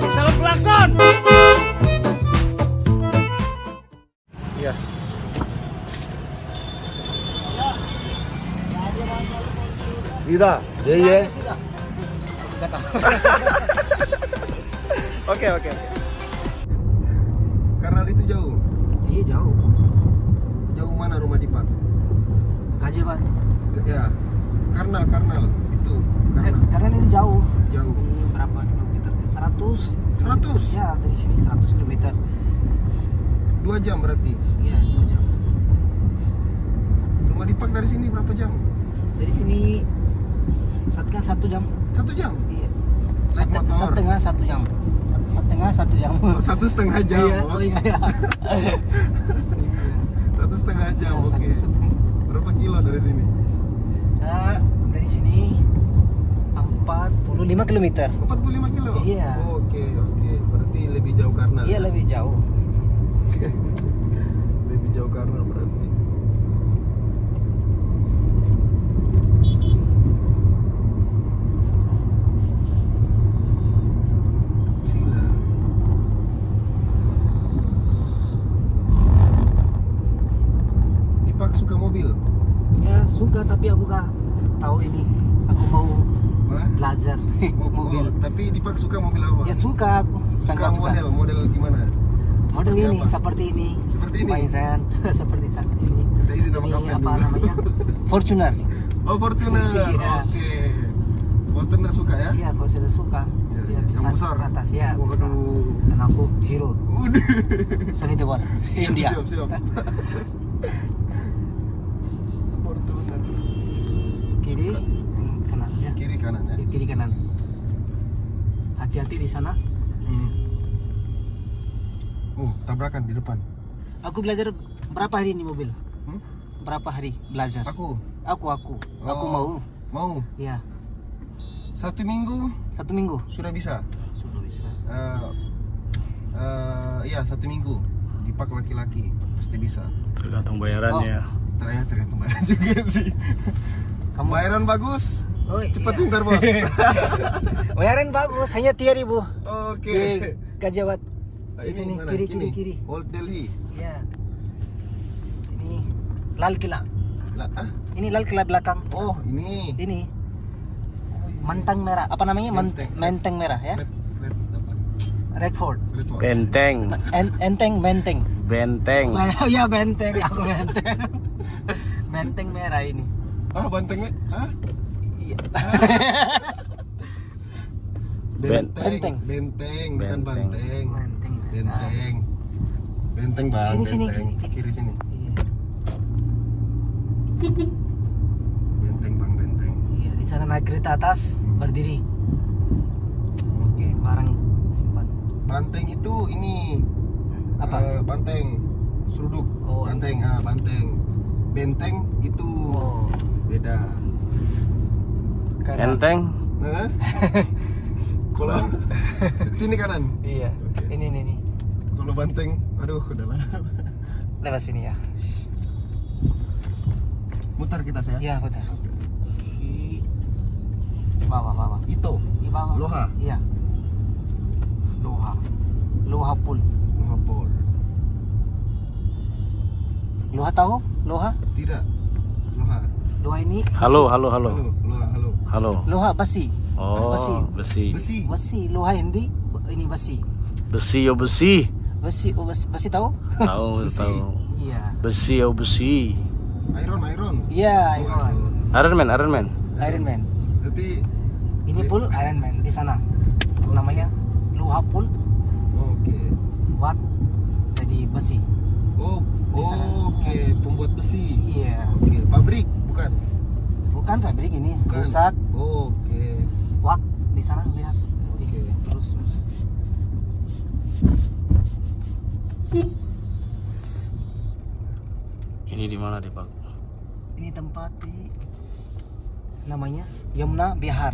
Salam klakson. Iya. Sida, Zeye. Oke. Karnal itu jauh. Iya jauh. Jauh mana rumah Dipak? Gajiban. Ya. Karnal itu. Karnal. Karena ini jauh. Jauh. Berapa kilometer? 100. 100. Ya dari sini 100 kilometer. 2 jam berarti. Iya 2 jam. Rumah Dipak dari sini berapa jam? Dari sini setengah 1 jam. 1 jam. Iya. Naik motor. Setengah 1 jam. Setengah 1 jam. Oh, 1,5 jam. Iya, oh iya. Iya. 1,5 jam. Ya, Oke. 1,5. Berapa kilo dari sini? Nah, dari sini 45 kilometer. 45 kilo. Iya. Oke. Berarti lebih jauh Karnal. Iya lebih jauh. Lebih jauh Karnal berarti. Sila. Dipak suka mobil? Ya suka tapi aku gak tahu ini. Aku mau Wah? belajar mobil. Oh, tapi Dipak suka mobil apa? Ya suka aku. Suka Sangat suka. model gimana? Model Seperti ini apa? seperti ini. Seperti ini? Mainan seperti ini. Kita izin sama Ini kapten apa dulu. namanya? Fortuner. Oh, Fortuner. Iya. Oke. Fortuner suka ya? Iya, Fortuner suka. Iya, Dia yang bisa besar. ke atas ya. bisa. Waduh. Dan aku hero. Udah. Sunny Deol. India. Siap. Fortuner. Kiri, Suka. kanan ya. Kiri kanan ya? Kiri kanan. Hati-hati di sana. Tabrakan di depan. Aku belajar berapa hari ini mobil? Hmm? Berapa hari belajar? Aku Aku Oh. mau. mau Ya, 1 minggu 1 minggu sudah bisa. sudah bisa. Iya 1 minggu. Dipak laki-laki pasti bisa. Tergantung bayarannya. Tergantung bayaran juga sih. Kamu Bayaran bagus. Oh, Cepet iya. pintar bos. Bayaran bagus, hanya 3.000 Oke. di Gajawat. Di Ini sini mana? kiri. Old Delhi. Ya. Ini Lal Kila. Ini Ini Lal Kila belakang. Oh ini. Ini Menteng merah. Apa namanya? Menteng. Menteng merah ya. Red apa? Red Fort. Red Fort. Benteng. Menteng. Benteng. Ya benteng, aku benteng. Benteng merah ini. Bantengnya? Iya. Benteng, bukan Benteng. banteng. Benteng. Benteng bang. Sini, benteng. kiri. Kiri sini. Iya. Benteng bang, benteng. Iya, di sana naik kereta atas, berdiri, Oke. barang simpan. Banteng itu ini Apa? banteng, seruduk. Oh, Banteng, banteng. Benteng itu Oh. beda. Kanan. Enteng. Hah? Kalau sini kanan. Iya. Oke. Ini. Kalau banteng, aduh udahlah. Lewat sini ya. Mutar kita saya. Iya, betul. Di bawah. Itu Di bawah. Loha. Iya. Loha Pool. Ngapol. Loha tahu? Loha? Tidak. Loha. Loha ini. Halo. Halo. Halo. Loha besi. Oh, Besi. besi. Besi. Loha hindi. Ini besi. Besi. Besi. Oh, besi tahu? Tahu, Besi. tahu. Iya. Besi. Iron. Iya, Iron Man. Iron Man. Berarti Ini pool Iron Man di sana. Namanya Loha Pool. oke. Buat jadi besi. Oh, Di sana. oke, pembuat besi. Iya. Oke, pabrik bukan? Bukan fabrik ini. Bukan. Rusak. Oke. Wak di sana lihat. Oke. Terus. Ini di mana, Pak? Ini tempat namanya Yamuna Bihar.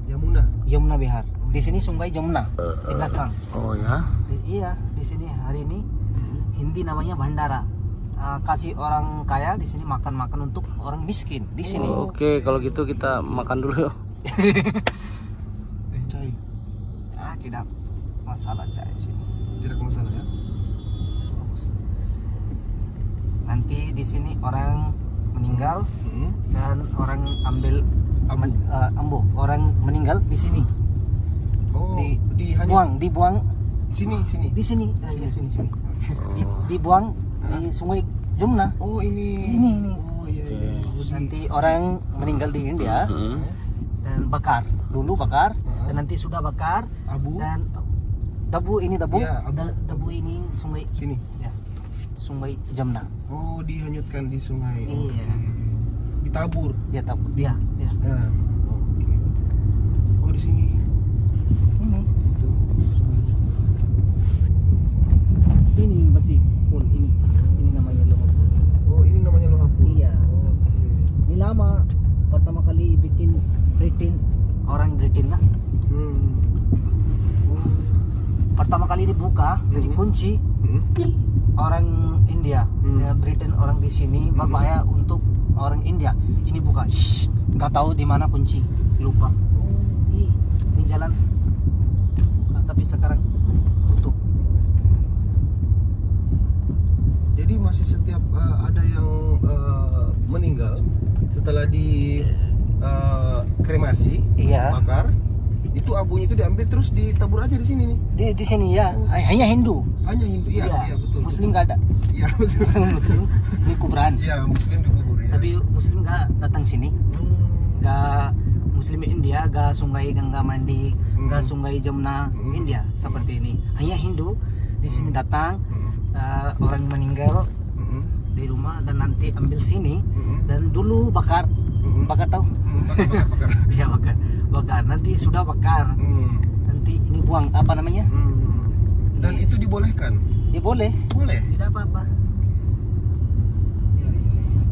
Yamuna. Bihar. Di sini Sungai Yamuna di belakang. Oh ya. Iya, di sini hari ini Hindi namanya Bandara. Kasih orang kaya di sini makan untuk orang miskin di sini. Oke, kalau gitu kita makan dulu yuk. Cai. Tidak masalah cai sini. Tidak masalah ya. Nanti di sini orang meninggal Hmm. dan orang ambil Abu. ambo. Orang meninggal di sini. Oh, Di- hanya dibuang sini. di sini. Ya, sini. Oh. Dibuang di Sungai Jumna. Oh, ini. Ini. Oh, iya. Oke. Nanti orang meninggal di India Hmm. dan bakar. Dulu bakar Ah. dan nanti sudah bakar Abu. dan debu ini debu. Iya, abu. Debu ini sungai Sini. ya. Sungai Jumna. Oh, dihanyutkan di sungai. Iya. Ditabur. Dia tahu. Dia. Nah. Oke. Oh, di sini. Ini. Tuh. Ini masih pun ini. Ini namanya Lohapur. Oh, ini namanya Lohapur. Iya. Oke. Ini lama pertama kali bikin Britain, orang Britain lah. Hmm. Pertama kali dibuka jadi kunci Hmm. orang India. Ya, Britain orang di sini berbahaya untuk orang India. Ini buka. Shh, nggak tahu di mana kunci. Lupa. Ini jalan. Nah, tapi sekarang tutup. Jadi masih setiap ada yang meninggal setelah di kremasi, Iya. bakar, itu abunya itu diambil terus ditabur aja di sini nih. Di sini ya. Hanya Hindu. Hanya Hindu, iya, iya betul. Muslim nggak ada. Iya betul. Muslim ini kuburan. Iya Muslim dikubur ya. Tapi Muslim nggak datang sini. Nggak Muslim India, nggak Sungai Gangga Mandi, nggak Sungai Jumna India seperti ini. Hanya Hindu di sini datang. Orang meninggal di rumah dan nanti ambil sini dan dulu bakar tahu? Bakar. Iya bakar nanti sudah bakar nanti ini buang apa namanya Dan itu dibolehkan? ya boleh tidak apa-apa. Iya, iya.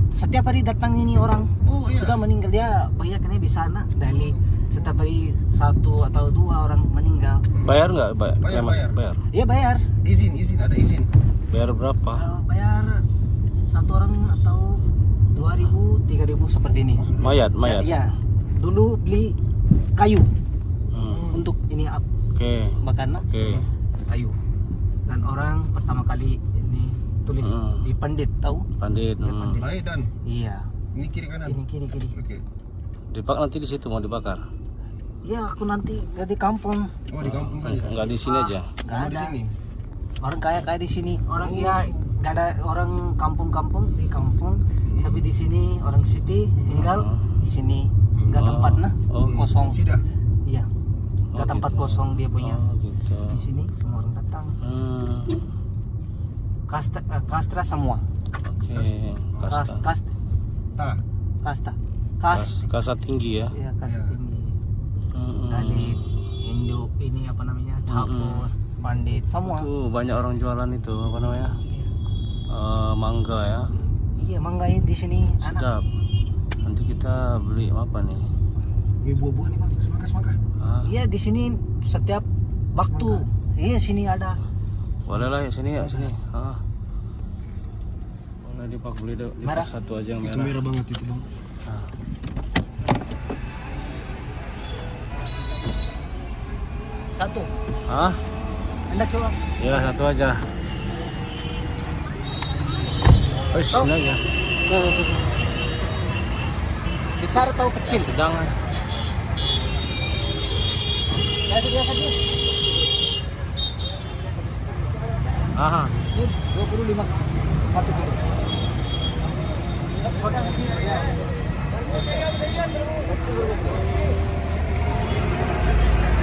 Setiap hari datang ini orang Oh, iya. sudah meninggal dia banyaknya di sana dari setiap hari 1 atau 2 orang meninggal. Bayar nggak? Bayar. Bayar. Ya bayar. Izin ada izin. Bayar berapa? Bayar 1 orang atau 2.000, 3.000 seperti ini. Mayat. Ya. Dulu beli kayu Hmm. untuk ini Oke. bakarna Oke. kayu. Dan orang pertama kali ini tulis di pandit tahu? Pandit. Ya, pandit. Baik dan Iya. ini kiri kanan. Ini kiri. Oke. Dipak nanti di situ mau dibakar? Ya aku nanti di kampung. Oh di kampung saja. Enggak di sini aja. Nggak Oh, di ada. sini. Orang kaya di sini. Orang ya nggak ada orang kampung di kampung. Tapi di sini orang city tinggal di sini. Nggak tempat kosong. Sudah. Iya. Nggak tempat gitu. kosong dia punya. Oh gitu. Di sini semua orang datang. Hmm. Kastra semua. Oke. Kasta. Kasta tinggi ya. Ya kasta Ya. tinggi. Dalit, Hindu, ini apa namanya? Thapur, Pandit, semua. Itu banyak orang jualan itu apa namanya? Mangga ya. Iya, mangga di sini anak. Sedap. Nanti kita beli apa nih? Ini buah-buah nih bang. Semangka. Ah, Iya, di sini setiap waktu. Iya, sini ada. boleh lah ya sini ya sini. Ah. Boleh dipak beli Merah. satu aja yang Itu merah. merah banget itu bang. Satu. Ah? Anda coba. Ya satu aja. Sini aja. Besar atau kecil? Sedang. Biasa aja. Aha. Ini 25 satu kilo.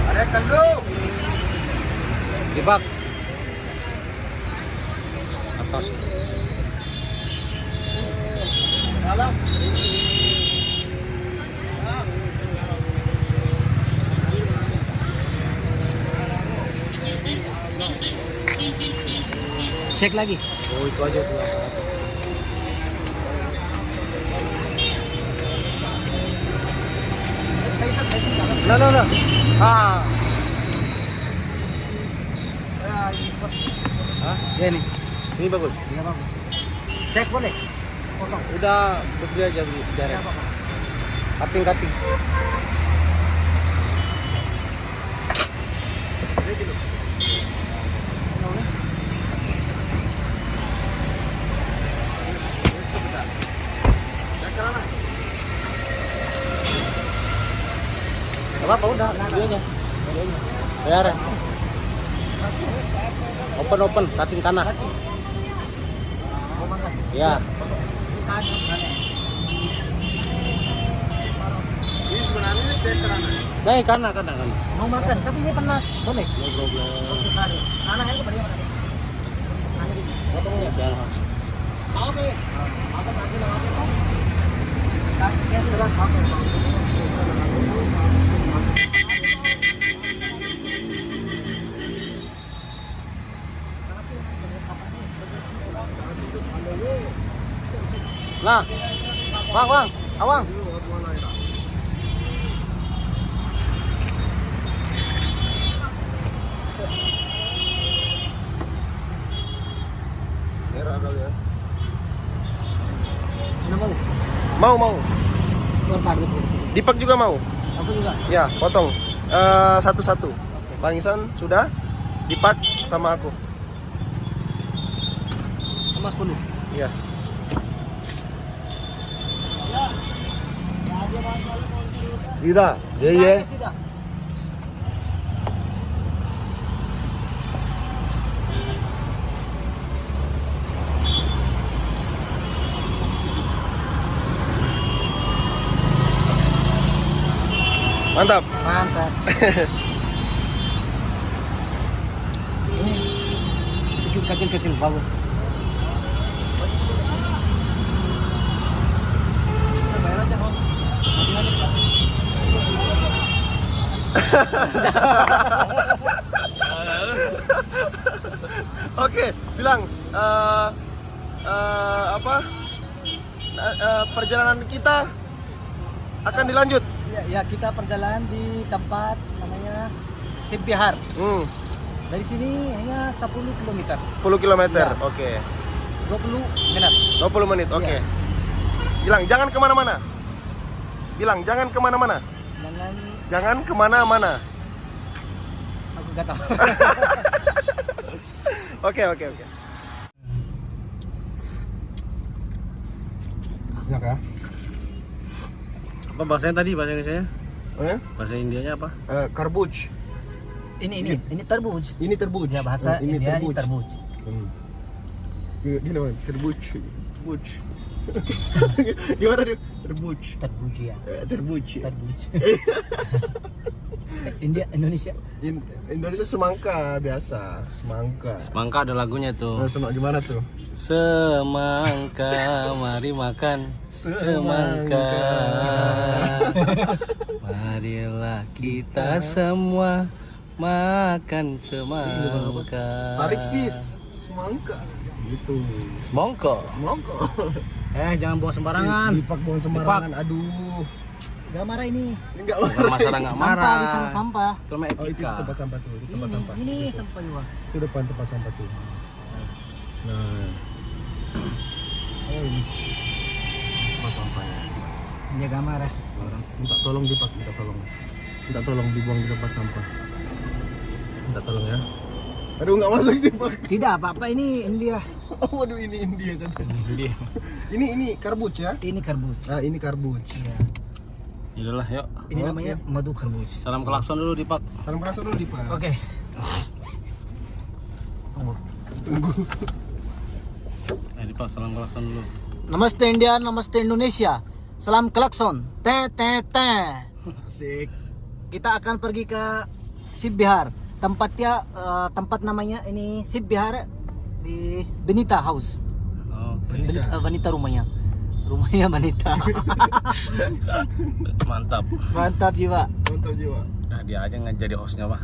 Ada kaldu. Dibak. Atas. Dalam. Cek lagi. Oh itu aja tuh. Nah. Ah. Hah? Ya nih. Ini bagus. Ini bagus. Cek boleh? Potong. Udah beli aja beli. Apa? Kating. apa udah videonya. Bayar. Open cutting tanah. Ya. Ini sebenarnya cek karena Nah, karena. Mau makan, tapi ini panas. Boleh? No problem. Oke, mari. Anak yang kepada dia. potong ya. Jangan. Oke. Apa nanti lewat itu? Ya, sudah. Nah. Bang, awang. Merah kali ya. Mana mau? Mau. Korban betul. Dipak juga mau? Aku juga. Ya, potong. Satu-satu. Bang Isan sudah dipak sama aku. Sama 10. Iya. Sudah. Sudah. Sudah. Mantap. Mantap. Ini sedikit kecil-kecil bagus. Kita bayar aja, Om. Oke, bilang apa? Perjalanan kita akan dilanjut. Ya, kita perjalanan di tempat namanya Sibihar. Dari sini hanya 10 km. 10 km. Ya. Oke. 20 menit. 20 menit. Oke. Iya. Bilang jangan kemana-mana. Bilang jangan kemana-mana. Jangan kemana-mana. Aku gak tahu. Oke. Enak ya? Apa bahasanya tadi? Bahasa Indonesia? Bahasa Indianya apa? Karbuj. Ini terbuj. Ini terbuj. Ya, bahasa ini India ini terbuj. terbuj. Gimana? Terbuj. Terbuj. Gimana tuh? Terbuj. Terbuj ya. Terbuj. Terbuj. Indonesia. Indonesia semangka biasa. Semangka. Semangka ada lagunya tuh. Gimana tuh? Semangka, mari makan semangka. Marilah kita semua makan semangka. Tarik sis. Semangka. Gitu. Semangka. Semangka. Jangan bawa sembarangan. Dipak buang sembarangan. Aduh. Gak marah ini. Enggak Bukan masalah nggak marah. Sampah di sana sampah. Itu namanya Oh, itu etika. tempat sampah tuh. Itu tempat sampah. Ini Itu. sampah juga. Itu depan tempat sampah tuh. Nah. Oh, ini tempat sampahnya. Dia gak marah. Minta tolong dipak, minta tolong. Minta tolong dibuang di tempat sampah. Minta tolong ya. Aduh, nggak masuk dipak. Tidak apa-apa, ini India. Oh, waduh, ini India kan. Dia. Ini karbuj ya? Ini karbuj. Ah, ini karbuj. Iya. Yaudahlah, yuk. Ini Oke. namanya madu karbuj. Salam kelakson dulu di Pak. Salam keras dulu dipak. Oke. Tunggu. Di Pak, salam kelakson dulu. Namaste India, namaste Indonesia. Salam klakson. Asik. Kita akan pergi ke Sibihar. Tempatnya tempat namanya ini Sibihar di Benita House. Oke. Benita rumahnya. Rumahnya Benita. Mantap. Mantap jiwa. Mantap jiwa. Nah, dia aja nggak jadi hostnya, Pak.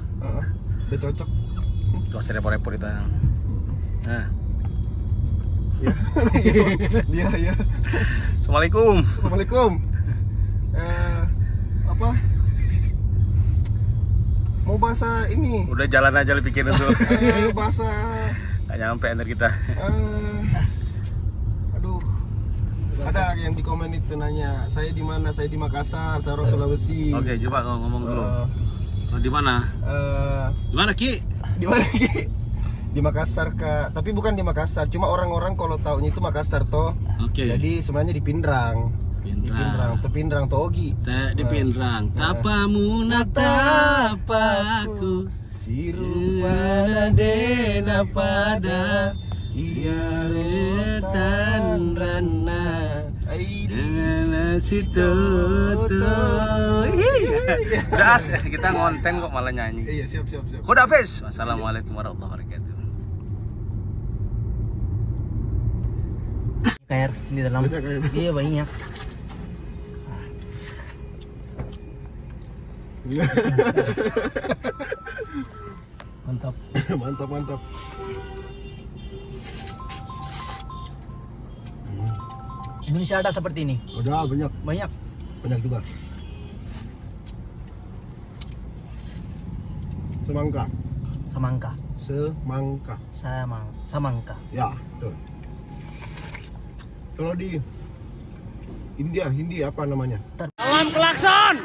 Udah cocok. Gak usah repot-repot kita. Nah. Ya. Dia ya. Assalamualaikum. Assalamualaikum. Apa? Mau bahasa ini. Udah jalan aja lu pikirin tuh. Bahasa Gak nyampe energi kita. aduh. Ada yang di komen itu nanya, saya di mana? Saya di Makassar, saya orang Sulawesi. Oke, coba ngomong dulu. Di mana? Di mana, Ki? Di mana Ki? Di Makassar Kak, tapi bukan di Makassar, cuma orang-orang kalau taunya itu Makassar toh. Oke. Jadi sebenarnya di Pindrang. Pinrang. Tepinrang togi. Tak di Pinrang. Tapamu natapaku. Sirupa dena pada iya Retan rana. Aidi. Dengan situ tuh. Das, kita ngonten kok malah nyanyi. Iya, siap. Khudafis. Wassalamualaikum warahmatullahi wabarakatuh. Air di dalam. Banyak air. Iya banyak. Mantap. Mantap. Indonesia ada seperti ini. Udah banyak juga. Semangka. Samangka. Ya, betul. Kalau di India, Hindi apa namanya? Alam klakson.